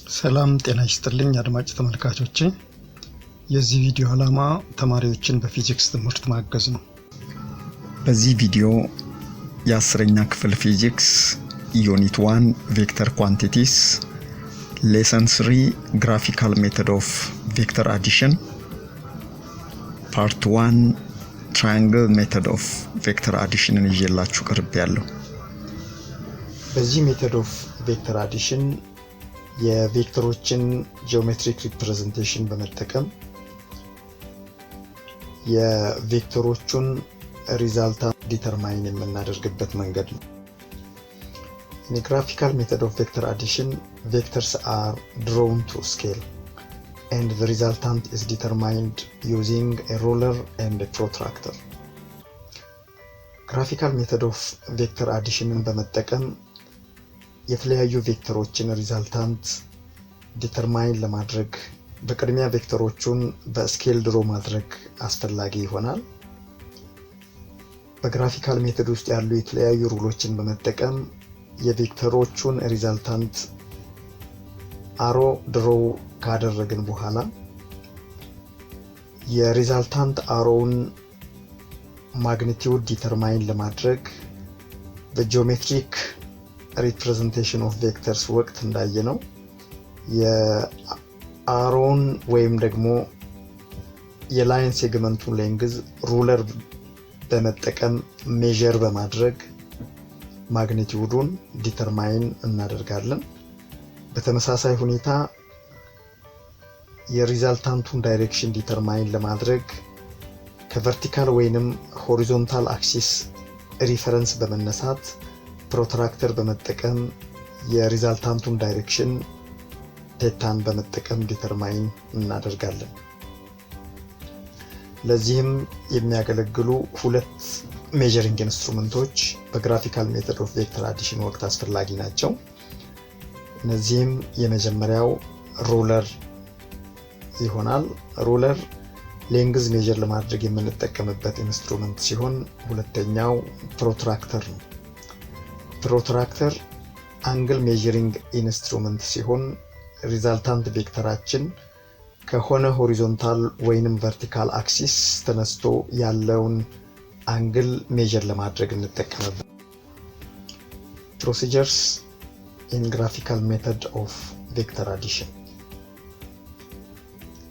ሰላም ጤና ይስጥልኝ አድማጭ ተመልካቾቼ የዚህ ቪዲዮ ዓላማ ተማሪዎችን በፊዚክስ ትምህርት ማገዝ ነው። በዚህ ቪዲዮ የ10ኛ ክፍል ፊዚክስ ዩኒት 1 ቬክተር ኳንቲቲስ ሌሰን 3 Graphical Method of Vector Addition ፓርት 1 Triangle Method of Vector Addition ይዤላችሁ ቀርቤያለሁ። በዚህ ሜተድ ኦፍ ቬክተር አዲሽን የቬክተሮችን ጂኦሜትሪክ ሪፕሬዘንቴሽን በመጠቀም የቬክተሮቹን ሪዛልታንት ዲተርማይን የምናደርግበት መንገድ ነው። In a graphical method of vector addition, vectors are drawn to scale and the resultant is determined using a ruler and a protractor. Graphical method of vector addition በመጠቀም የተለያዩ ቬክተሮችን ሪዛልታንት ዲተርማይን ለማድረግ በቅድሚያ ቬክተሮቹን በስኬል ድሮ ማድረግ አስፈላጊ ይሆናል። በግራፊካል ሜተድ ውስጥ ያሉ የተለያዩ ሩሎችን በመጠቀም የቬክተሮቹን ሪዛልታንት አሮ ድሮ ካደረግን በኋላ የሪዛልታንት አሮውን ማግኒቲዩድ ዲተርማይን ለማድረግ በጂኦሜትሪክ representation of vectors ወቅት እንዳየነው የአሮን ወይም ደግሞ የላይን ሴግመንቱን ሌንግዝ ሩለር በመጠቀም ሜዠር በማድረግ ማግኒቲዩዱን ዲተርማይን እናደርጋለን። በተመሳሳይ ሁኔታ የሪዛልታንቱን ዳይሬክሽን ዲተርማይን ለማድረግ ከቨርቲካል ወይንም ሆሪዞንታል አክሲስ ሪፈረንስ በመነሳት ፕሮትራክተር በመጠቀም የሪዛልታንቱን ዳይሬክሽን ቴታን በመጠቀም ዲተርማይን እናደርጋለን። ለዚህም የሚያገለግሉ ሁለት ሜዠሪንግ ኢንስትሩመንቶች በግራፊካል ሜተድ ኦፍ ቬክተር አዲሽን ወቅት አስፈላጊ ናቸው። እነዚህም የመጀመሪያው ሩለር ይሆናል። ሩለር ሌንግዝ ሜዠር ለማድረግ የምንጠቀምበት ኢንስትሩመንት ሲሆን ሁለተኛው ፕሮትራክተር ነው። ፕሮትራክተር አንግል ሜዠሪንግ ኢንስትሩመንት ሲሆን ሪዛልታንት ቬክተራችን ከሆነ ሆሪዞንታል ወይንም ቨርቲካል አክሲስ ተነስቶ ያለውን አንግል ሜዠር ለማድረግ እንጠቀምበት። ፕሮሲጀርስ ኢን ግራፊካል ሜተድ ኦፍ ቬክተር አዲሽን።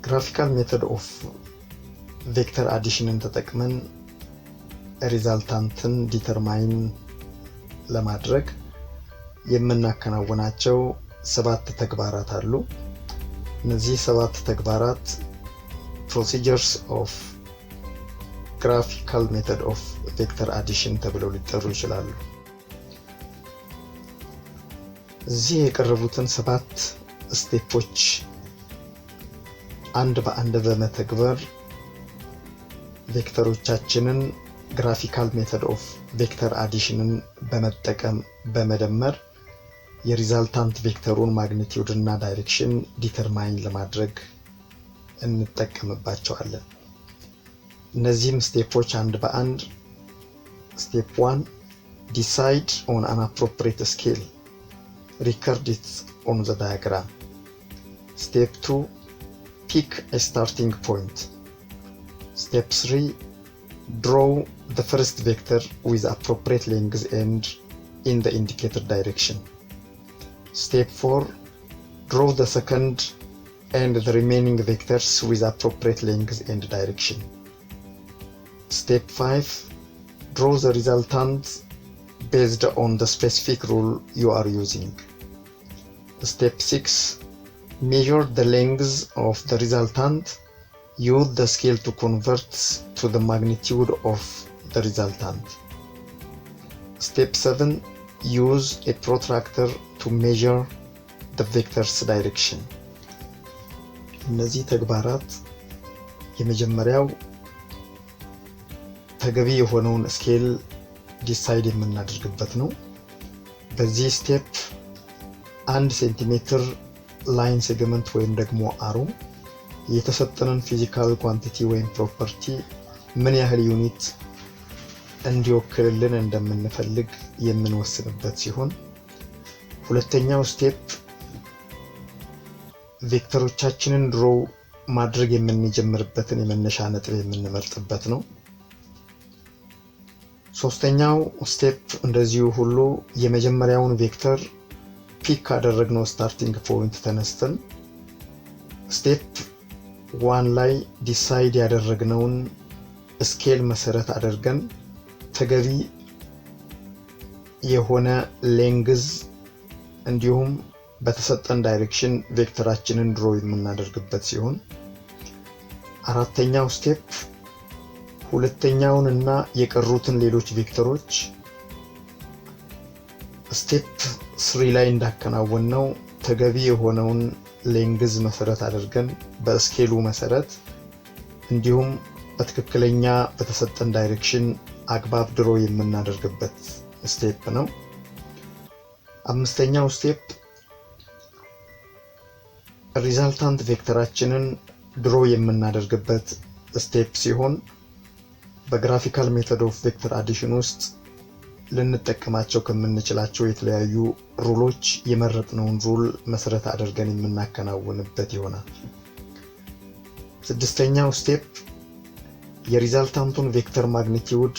ግራፊካል ሜተድ ኦፍ ቬክተር አዲሽንን ተጠቅመን ሪዛልታንትን ዲተርማይን ለማድረግ የምናከናውናቸው 7 ተግባራት አሉ። እነዚህ 7 ተግባራት ፕሮሲጀርስ ኦፍ ግራፊካል ሜተድ ኦፍ ቬክተር አዲሽን ተብለው ሊጠሩ ይችላሉ። እዚህ የቀረቡትን 7 ስቴፖች አንድ በአንድ በመተግበር ቬክተሮቻችንን ግራፊካል ሜተድ ኦፍ ቬክተር አዲሽንን በመጠቀም በመደመር የሪዛልታንት ቬክተሩን ማግኒቲዩድ እና ዳይሬክሽን ዲተርማይን ለማድረግ እንጠቀምባቸዋለን። እነዚህም ስቴፖች አንድ በአንድ ስቴፕ 1 ዲሳይድ ኦን አን አፕሮፕሪየት ስኬል ሪከርድ ኢት ኦን ዘ ዳያግራም። ስቴፕ 2 ፒክ ኤ ስታርቲንግ ፖይንት። ስቴፕ 3 draw the first vector with appropriate length and in the indicated direction. Step 4 draw the second and the remaining vectors with appropriate length and direction. Step 5 draw the resultant based on the specific rule you are using. Step 6 measure the length of the resultant. Use the scale to convert to the magnitude of the resultant. Step 7 use a protractor to measure the vector's direction. እነዚህ ተግባራት የመጀመሪያው ተገቢ የሆነውን ስኬል ዲሳይድ የምናደርግበት ነው። በዚህ ስቴፕ 1 ሴንቲሜትር ላይን ሴግመንት ወይም ደግሞ አሮ የተሰጠንን ፊዚካል ኳንቲቲ ወይም ፕሮፐርቲ ምን ያህል ዩኒት እንዲወክልልን እንደምንፈልግ የምንወስንበት ሲሆን ሁለተኛው ስቴፕ ቬክተሮቻችንን ድሮ ማድረግ የምንጀምርበትን የመነሻ ነጥብ የምንመርጥበት ነው። ሶስተኛው ስቴፕ እንደዚሁ ሁሉ የመጀመሪያውን ቬክተር ፒክ ካደረግነው ስታርቲንግ ፖይንት ተነስተን ስቴፕ 1 ላይ ዲሳይድ ያደረግነውን ስኬል መሰረት አድርገን ተገቢ የሆነ ሌንግዝ እንዲሁም በተሰጠን ዳይሬክሽን ቬክተራችንን ድሮ የምናደርግበት ሲሆን አራተኛው ስቴፕ ሁለተኛውን እና የቀሩትን ሌሎች ቬክተሮች ስቴፕ 3 ላይ እንዳከናወነው ተገቢ የሆነውን ሌንግዝ መሰረት አድርገን በስኬሉ መሰረት እንዲሁም በትክክለኛ በተሰጠን ዳይሬክሽን አግባብ ድሮ የምናደርግበት ስቴፕ ነው። አምስተኛው ስቴፕ ሪዛልታንት ቬክተራችንን ድሮ የምናደርግበት ስቴፕ ሲሆን በግራፊካል ሜተድ ኦፍ ቬክተር አዲሽን ውስጥ ልንጠቀማቸው ከምንችላቸው የተለያዩ ሩሎች የመረጥነውን ሩል መሰረት አድርገን የምናከናውንበት ይሆናል። ስድስተኛው ስቴፕ የሪዛልታንቱን ቬክተር ማግኒቲዩድ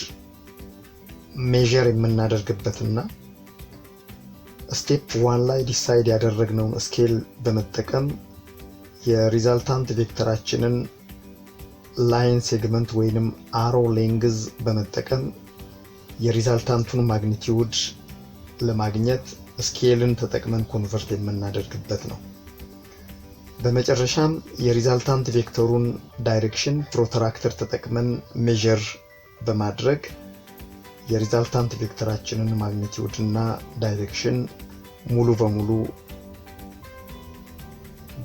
ሜዠር የምናደርግበትና ስቴፕ 1 ላይ ዲሳይድ ያደረግነውን ስኬል በመጠቀም የሪዛልታንት ቬክተራችንን ላይን ሴግመንት ወይንም አሮ ሌንግዝ በመጠቀም የሪዛልታንቱን ማግኒቲዩድ ለማግኘት ስኬልን ተጠቅመን ኮንቨርት የምናደርግበት ነው። በመጨረሻም የሪዛልታንት ቬክተሩን ዳይሬክሽን ፕሮትራክተር ተጠቅመን ሜዠር በማድረግ የሪዛልታንት ቬክተራችንን ማግኒቲዩድ እና ዳይሬክሽን ሙሉ በሙሉ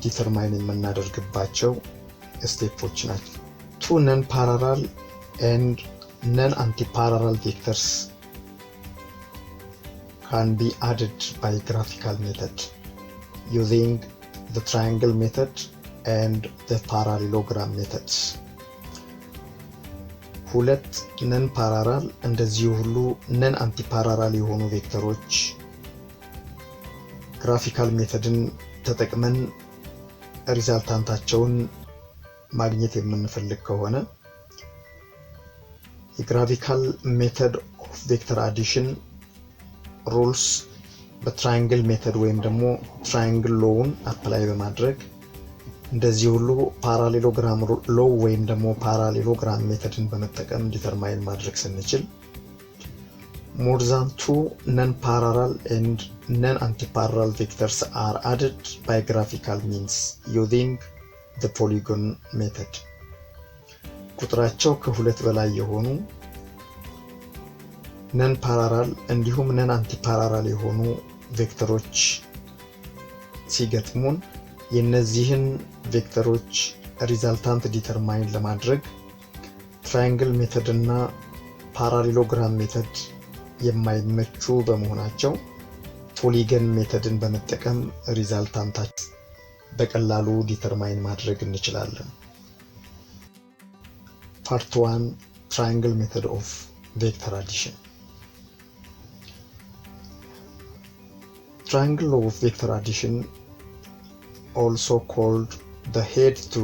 ዲተርማይን የምናደርግባቸው ስቴፖች ናቸው። Two non-parallel and non-antiparallel vectors can be added by graphical method using the triangle method and the parallelogram methods. ሁለት ነን ፓራራል እንደዚሁ ሁሉ ነን አንቲፓራራል የሆኑ ቬክተሮች ግራፊካል ሜተድን ተጠቅመን ሪዛልታንታቸውን ማግኘት የምንፈልግ ከሆነ የግራፊካል ሜተድ ኦፍ ቬክተር አዲሽን ሩልስ በትራያንግል ሜተድ ወይም ደግሞ ትራያንግል ሎውን አፕላይ በማድረግ እንደዚህ ሁሉ ፓራሌሎግራም ሎው ወይም ደግሞ ፓራሌሎግራም ሜተድን በመጠቀም ዲተርማይን ማድረግ ስንችል more than two non-parallel and non-antiparallel vectors are added by graphical means using the polygon method. ቁጥራቸው ከሁለት በላይ የሆኑ ነን ፓራራል እንዲሁም ነን አንቲፓራራል የሆኑ ቬክተሮች ሲገጥሙን የነዚህን ቬክተሮች ሪዛልታንት ዲተርማይን ለማድረግ ትራያንግል ሜተድ እና ፓራሌሎግራም ሜተድ የማይመቹ በመሆናቸው ፖሊገን ሜተድን በመጠቀም ሪዛልታንታችን በቀላሉ ዲተርማይን ማድረግ እንችላለን። ፓርት 1 ትራያንግል ሜተድ ኦፍ ቬክተር አዲሽን። Triangle law of vector addition, also called the head to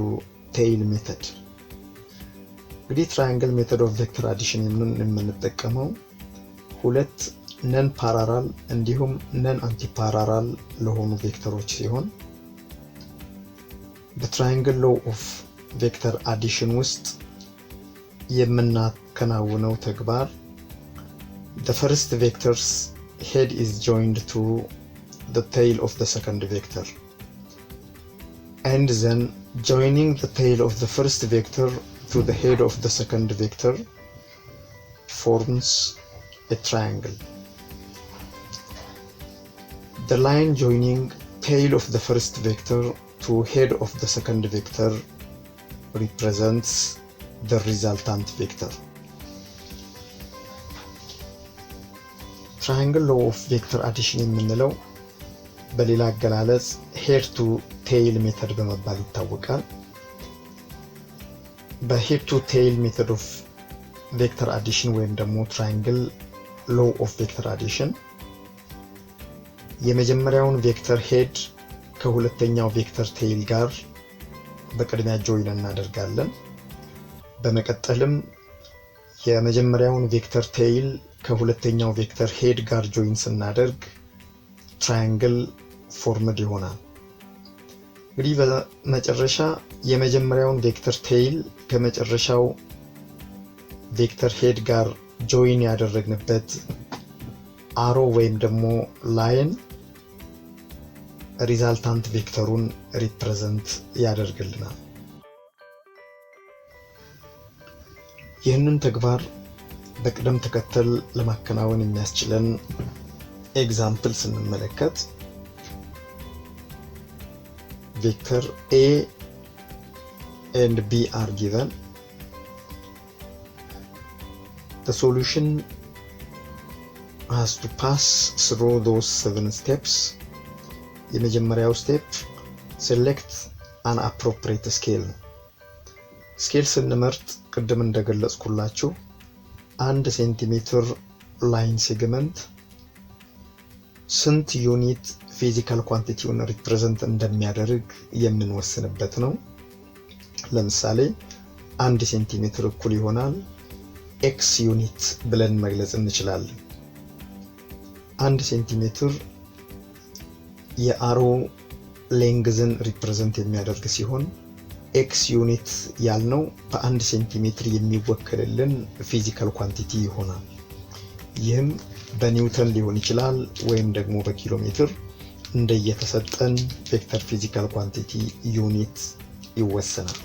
tail method. እንግዲህ ትራያንግል ሜተድ ኦፍ ቬክተር አዲሽን የምንጠቀመው ሁለት ነን ፓራራል እንዲሁም ነን አንቲፓራራል ለሆኑ ቬክተሮች ሲሆን በትራያንግል ሎው ኦፍ ቬክተር አዲሽን ውስጥ የምናከናውነው ተግባር the first vector's head is joined to the tail of the second vector, and then joining the tail of the first vector to the head of the second vector forms a triangle. The line joining tail of the first vector to head of the second vector represents the resultant vector. Triangle law of vector addition የምንለው በሌላ አገላለጽ head to tail ሜተድ በመባል ይታወቃል። በhead to tail ሜተድ ኦፍ ቬክተር አዲሽን ወይም ደግሞ triangle law of vector addition የመጀመሪያውን ቬክተር ሄድ ከሁለተኛው ቬክተር ቴይል ጋር በቅድሚያ ጆይን እናደርጋለን። በመቀጠልም የመጀመሪያውን ቬክተር ቴይል ከሁለተኛው ቬክተር ሄድ ጋር ጆይን ስናደርግ ትራያንግል ፎርምድ ይሆናል። እንግዲህ በመጨረሻ የመጀመሪያውን ቬክተር ቴይል ከመጨረሻው ቬክተር ሄድ ጋር ጆይን ያደረግንበት አሮ ወይም ደግሞ ላይን ሪዛልታንት ቬክተሩን ሪፕሬዘንት ያደርግልናል። ይህንን ተግባር በቅደም ተከተል ለማከናወን የሚያስችለን ኤግዛምፕል ስንመለከት ቬክተር A and B are given. The solution has to pass through those 7 steps. የመጀመሪያው ስቴፕ select an appropriate scale ነው። ስኬል ስንመርጥ ቅድም እንደገለጽኩላችሁ 1 ሴንቲሜትር ላይን ሴግመንት ስንት ዩኒት ፊዚካል ኳንቲቲውን ሪፕሬዘንት እንደሚያደርግ የምንወስንበት ነው። ለምሳሌ 1 ሴንቲሜትር እኩል ይሆናል x ዩኒት ብለን መግለጽ እንችላለን። 1 ሴንቲሜትር የአሮ ሌንግዝን ሪፕሬዘንት የሚያደርግ ሲሆን x ዩኒት ያልነው በ1 ሴንቲሜትር የሚወከልልን ፊዚካል ኳንቲቲ ይሆናል። ይህም በኒውተን ሊሆን ይችላል ወይም ደግሞ በኪሎ ሜትር እንደየተሰጠን ቬክተር ፊዚካል ኳንቲቲ ዩኒት ይወሰናል።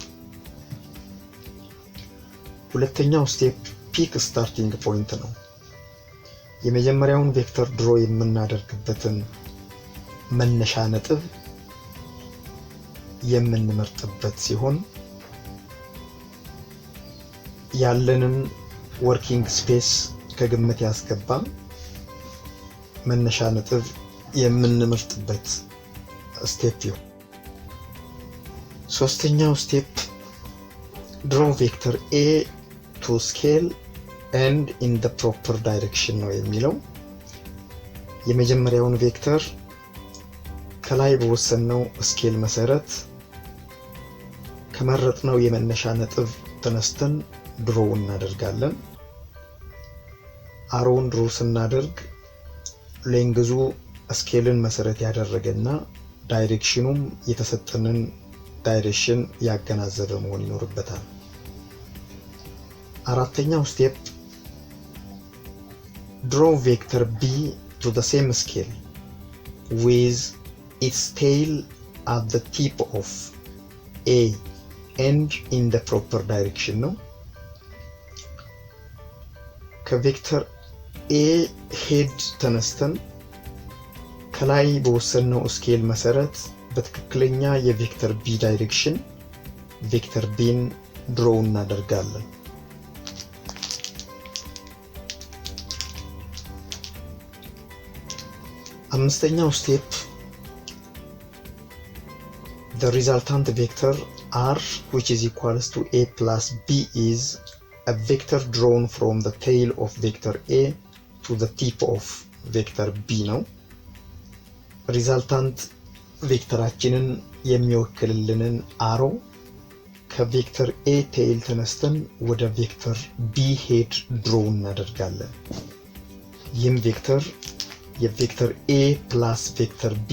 ሁለተኛው ስቴፕ ፒክ ስታርቲንግ ፖይንት ነው። የመጀመሪያውን ቬክተር ድሮ የምናደርግበትን መነሻ ነጥብ የምንመርጥበት ሲሆን ያለንን ወርኪንግ ስፔስ ከግምት ያስገባ መነሻ ነጥብ የምንመርጥበት ስቴፕ ነው። ሶስተኛው ስቴፕ draw vector A to scale and in the proper direction ነው የሚለው። የመጀመሪያውን ቬክተር ከላይ በወሰነው ስኬል መሰረት ከመረጥነው የመነሻ ነጥብ ተነስተን ድሮ እናደርጋለን። አሮውን ድሮ ስናደርግ ሌንግዙ ስኬልን መሰረት ያደረገና ዳይሬክሽኑም የተሰጠንን ዳይሬክሽን ያገናዘበ መሆን ይኖርበታል። አራተኛው ስቴፕ draw vector B to the same scale with its tail at the tip of A and in the proper direction ነው። ከቬክተር A ሄድ ተነስተን ከላይ በወሰነው ስኬል መሰረት በትክክለኛ የቬክተር B ዳይሬክሽን ቬክተር Bን ድሮ እናደርጋለን። አምስተኛው ስቴፕ the resultant vector R which is equals to A plus B is a vector drawn from the tail of vector A to the tip of vector B ነው። ሪዛልታንት ቬክተራችንን የሚወክልልንን አሮ ከቬክተር A ቴይል ተነስተን ወደ ቬክተር B ሄድ ድሮ እናደርጋለን። ይህም ቬክተር የቬክተር A plus ቬክተር B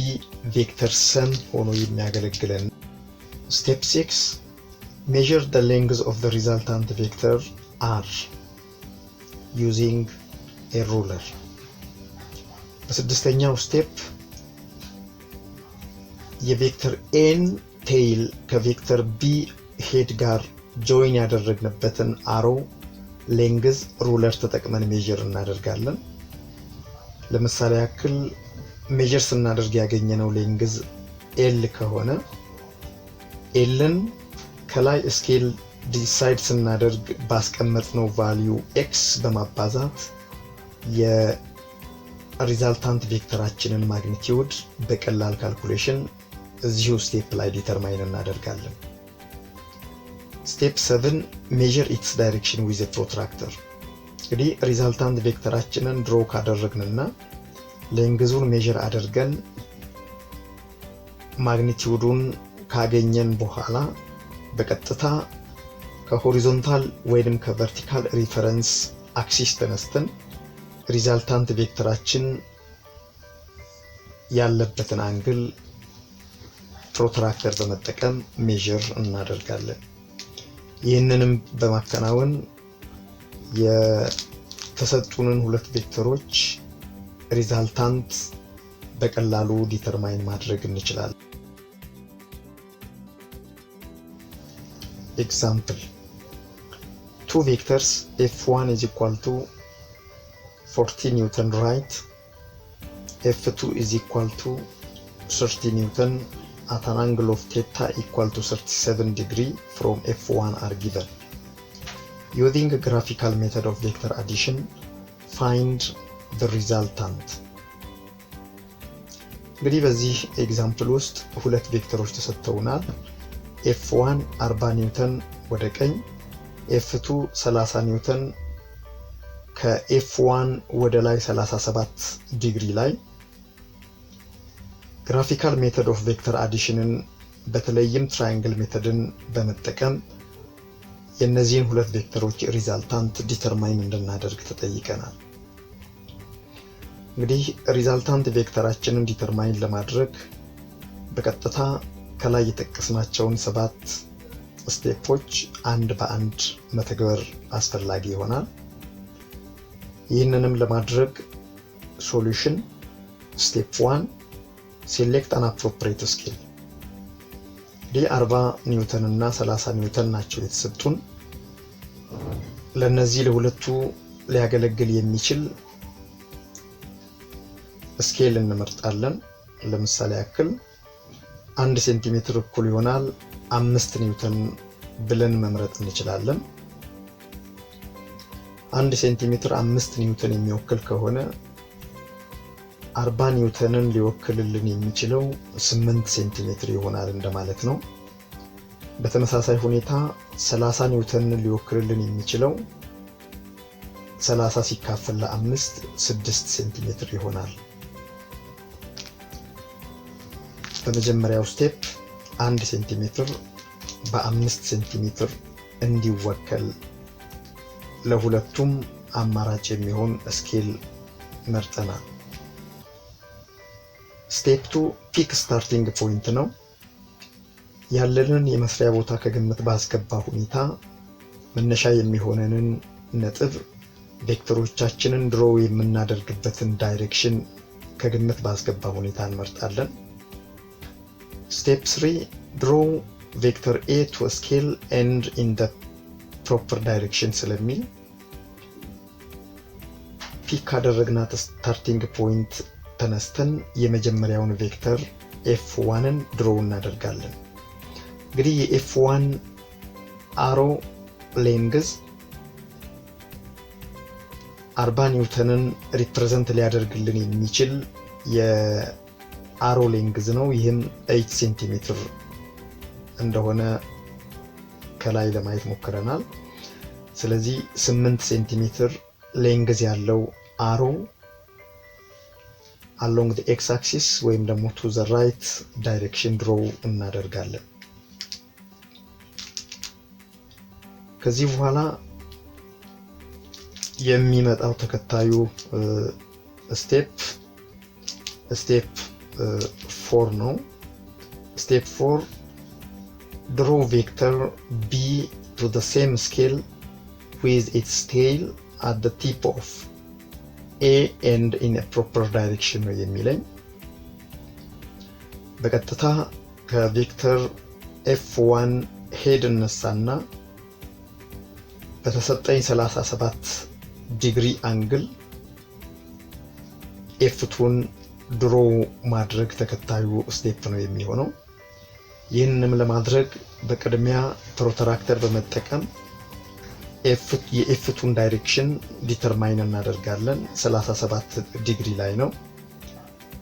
ቬክተር ሰም ሆኖ የሚያገለግለን። ስቴፕ 6 measure the length of the resultant vector R using a ruler። በስድስተኛው ስቴፕ የቬክተር N ቴይል ከቬክተር B ሄድ ጋር ጆይን ያደረግንበትን አሮ ሌንግዝ ሩለር ተጠቅመን ሜጀር እናደርጋለን። ለምሳሌ ያክል ሜጀር ስናደርግ ያገኘነው ሌንግዝ L ከሆነ Lን ከላይ ስኬል ዲሳይድ ስናደርግ ባስቀመጥነው ቫልዩ x በማባዛት የሪዛልታንት ቬክተራችንን ማግኒቲዩድ በቀላል ካልኩሌሽን እዚሁ ስቴፕ ላይ ዲተርማይን እናደርጋለን። ስቴፕ 7 measure its direction with a protractor። እንግዲህ ሪዛልታንት ቬክተራችንን ድሮ ካደረግንና ሌንግዙን ሜጀር አድርገን ማግኒቲዩዱን ካገኘን በኋላ በቀጥታ ከሆሪዞንታል ወይንም ከቨርቲካል ሪፈረንስ አክሲስ ተነስተን ሪዛልታንት ቬክተራችን ያለበትን አንግል ፕሮትራክተር በመጠቀም ሜዠር እናደርጋለን። ይህንንም በማከናወን የተሰጡንን ሁለት ቬክተሮች ሪዛልታንት በቀላሉ ዲተርማይን ማድረግ እንችላለን። ኤግዛምፕል two vectors f1 is equal to 40 Newton right, f2 is equal to 30 Newton at an angle of theta equal to 37 degree from f1 are given. Using a graphical method of vector addition, find the resultant. እንግዲህ በዚህ ኤግዛምፕል ውስጥ ሁለት ቬክተሮች ተሰጥተውናል። f1 40 ኒውተን ወደ ቀኝ፣ f2 30 ኒውተን ከf1 ወደ ላይ 37 ዲግሪ ላይ ግራፊካል ሜተድ ኦፍ ቬክተር አዲሽንን በተለይም ትራያንግል ሜተድን በመጠቀም የነዚህን ሁለት ቬክተሮች ሪዛልታንት ዲተርማይን እንድናደርግ ተጠይቀናል። እንግዲህ ሪዛልታንት ቬክተራችንን ዲተርማይን ለማድረግ በቀጥታ ከላይ የጠቀስናቸውን 7 ስቴፖች አንድ በአንድ መተግበር አስፈላጊ ይሆናል። ይህንንም ለማድረግ ሶሉሽን ስቴፕ 1 ሴሌክት አን አፕሮፕሪየት ስኬል። እንግዲህ 40 ኒውተን እና 30 ኒውተን ናቸው የተሰጡን። ለነዚህ ለሁለቱ ሊያገለግል የሚችል ስኬል እንመርጣለን። ለምሳሌ ያክል 1 ሴንቲሜትር እኩል ይሆናል 5 ኒውተን ብለን መምረጥ እንችላለን። 1 ሴንቲሜትር 5 ኒውተን የሚወክል ከሆነ 40 ኒውተንን ሊወክልልን የሚችለው 8 ሴንቲሜትር ይሆናል እንደማለት ነው። በተመሳሳይ ሁኔታ 30 ኒውተንን ሊወክልልን የሚችለው 30 ሲካፈል ለ5 6 ሴንቲሜትር ይሆናል። በመጀመሪያው ስቴፕ 1 ሴንቲሜትር በ5 ሴንቲሜትር እንዲወከል ለሁለቱም አማራጭ የሚሆን ስኬል መርጠናል። ስቴፕ 2 ፒክ ስታርቲንግ ፖይንት ነው። ያለንን የመስሪያ ቦታ ከግምት ባስገባ ሁኔታ መነሻ የሚሆነንን ነጥብ ቬክተሮቻችንን ድሮ የምናደርግበትን ዳይሬክሽን ከግምት ባስገባ ሁኔታ እንመርጣለን። ስቴፕ 3 draw vector A to a scale and in the proper direction ስለሚል ፒክ ካደረግናት ስታርቲንግ ፖይንት ተነስተን የመጀመሪያውን ቬክተር f1ን ድሮው እናደርጋለን። እንግዲህ የf1 አሮ ሌንግዝ 40 ኒውተንን ሪፕሬዘንት ሊያደርግልን የሚችል የአሮ ሌንግዝ ነው። ይህም 8 ሴንቲሜትር እንደሆነ ከላይ ለማየት ሞክረናል። ስለዚህ 8 ሴንቲሜትር ሌንግዝ ያለው አሮ along the x axis ወይም ደግሞ to the right direction draw እናደርጋለን። ከዚህ በኋላ የሚመጣው ተከታዩ ስቴፕ 4 ነው። ስቴፕ 4 draw vector B to the same scale with its tail at the tip of A and in a proper direction ነው የሚለኝ። በቀጥታ ከቬክተር f1 ሄድ እነሳና በተሰጠኝ 37 ዲግሪ አንግል f2ን ድሮ ማድረግ ተከታዩ ስቴፕ ነው የሚሆነው። ይህንንም ለማድረግ በቅድሚያ ፕሮትራክተር በመጠቀም የf2ን ዳይሬክሽን ዲተርማይን እናደርጋለን። 37 ዲግሪ ላይ ነው።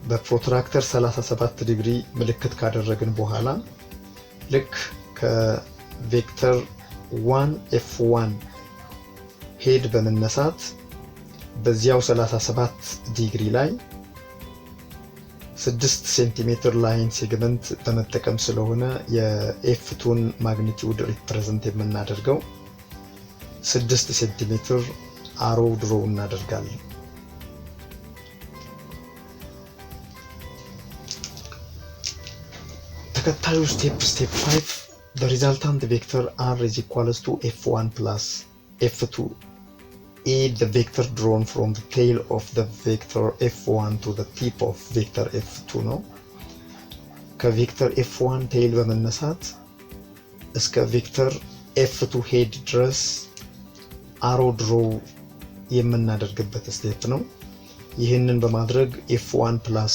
በፕሮትራክተር 37 ዲግሪ ምልክት ካደረግን በኋላ ልክ ከቬክተር 1 f1 ሄድ በመነሳት በዚያው 37 ዲግሪ ላይ 6 ሴንቲሜትር ላይን ሴግመንት በመጠቀም ስለሆነ የኤፍ2ን ማግኒቲዩድ ሪፕሬዘንት የምናደርገው 6 ሴንቲሜትር አሮ ድሮ እናደርጋለን። ተከታዩ ስቴፕ 5 the resultant vector r is equals to f1 plus f2 is the vector drawn from the tail of the vector f1 to the tip of vector f2 ነው። ከቬክተር f1 ቴይል በመነሳት እስከ ቬክተር f2 ሄድ ድረስ አሮ ድሮ የምናደርግበት ስቴፕ ነው። ይህንን በማድረግ f1 plus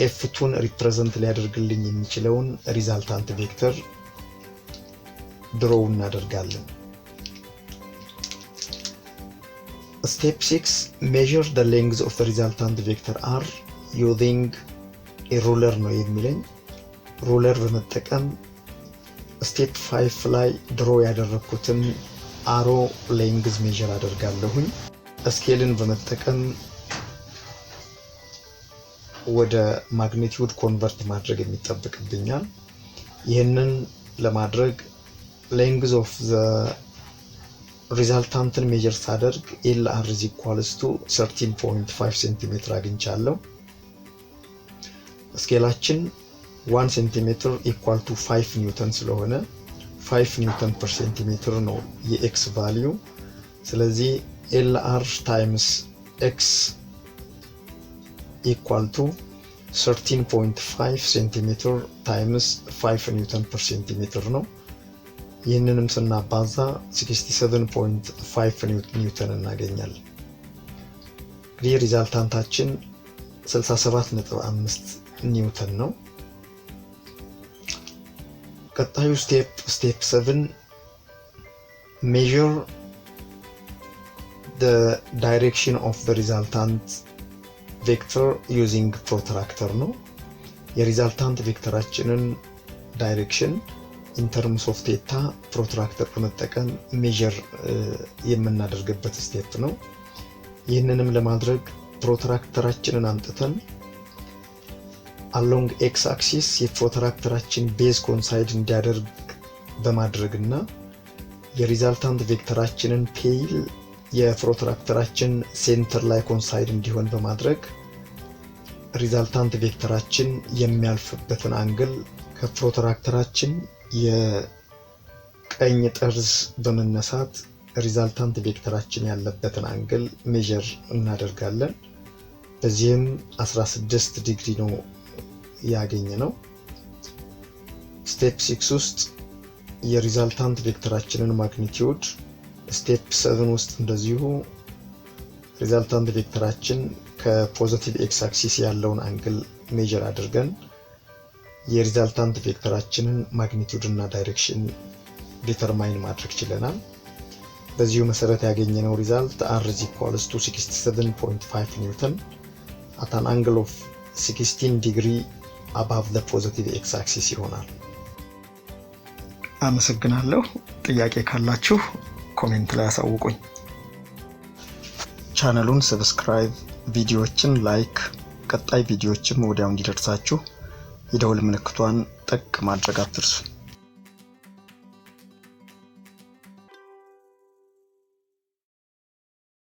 f2ን ሪፕሬዘንት ሊያደርግልኝ የሚችለውን ሪዛልታንት ቬክተር ድሮ እናደርጋለን። Step 6 measure the length of the resultant vector r using a ruler ነው የሚለኝ። ሩለር በመጠቀም ስቴፕ 5 ላይ ድሮ ያደረኩትን አሮ ሌንግዝ ሜዠር አደርጋለሁኝ። ስኬልን በመጠቀም ወደ ማግኒቲዩድ ኮንቨርት ማድረግ የሚጠበቅብኛል። ይህንን ለማድረግ length of the resultant measure ሳደርግ LR is equals to 13.5 cm አግኝቻለሁ። ስኬላችን 1 cm equal to 5 ኒውተን ስለሆነ 5 ኒውተን per centimeter ነው የኤክስ ቫልዩ። ስለዚህ LR times x equal to 13.5 cm times 5 ኒውተን per centimeter ነው። ይህንንም ስናባዛ 67.5 ኒውተን እናገኛለን። እንግዲህ ሪዛልታንታችን 67.5 ኒውተን ነው። ቀጣዩ ስቴፕ 7 measure the direction of the resultant vector using protractor ነው። የሪዛልታንት ቬክተራችንን ዳይሬክሽን in terms of theta protractor በመጠቀም ሜዠር የምናደርግበት ስቴፕ ነው። ይህንንም ለማድረግ ፕሮትራክተራችንን አምጥተን along x axis የፕሮትራክተራችን ቤዝ ኮንሳይድ እንዲያደርግ በማድረግና የሪዛልታንት ቬክተራችንን ቴይል የፕሮትራክተራችን ሴንተር ላይ ኮንሳይድ እንዲሆን በማድረግ ሪዛልታንት ቬክተራችን የሚያልፍበትን አንግል ከፕሮትራክተራችን የቀኝ ጠርዝ በመነሳት ሪዛልታንት ቬክተራችን ያለበትን አንግል ሜዠር እናደርጋለን። በዚህም 16 ዲግሪ ነው ያገኘነው። ስቴፕ 6 ውስጥ የሪዛልታንት ቬክተራችንን ማግኒቲዩድ፣ ስቴፕ 7 ውስጥ እንደዚሁ ሪዛልታንት ቬክተራችን ከፖዚቲቭ ኤክስ አክሲስ ያለውን አንግል ሜዠር አድርገን የሪዛልታንት ቬክተራችንን ማግኒቲዩድ እና ዳይሬክሽን ዲተርማይን ማድረግ ችለናል። በዚሁ መሰረት ያገኘነው ሪዛልት r is equals to 67.5 ኒውተን at an angle of 16 degree above the positive x axis ይሆናል። አመሰግናለሁ። ጥያቄ ካላችሁ ኮሜንት ላይ አሳውቁኝ። ቻናሉን ሰብስክራይብ፣ ቪዲዮዎችን ላይክ፣ ቀጣይ ቪዲዮዎችም ወዲያው እንዲደርሳችሁ የደወል ምልክቷን ጠቅ ማድረግ አትርሱ።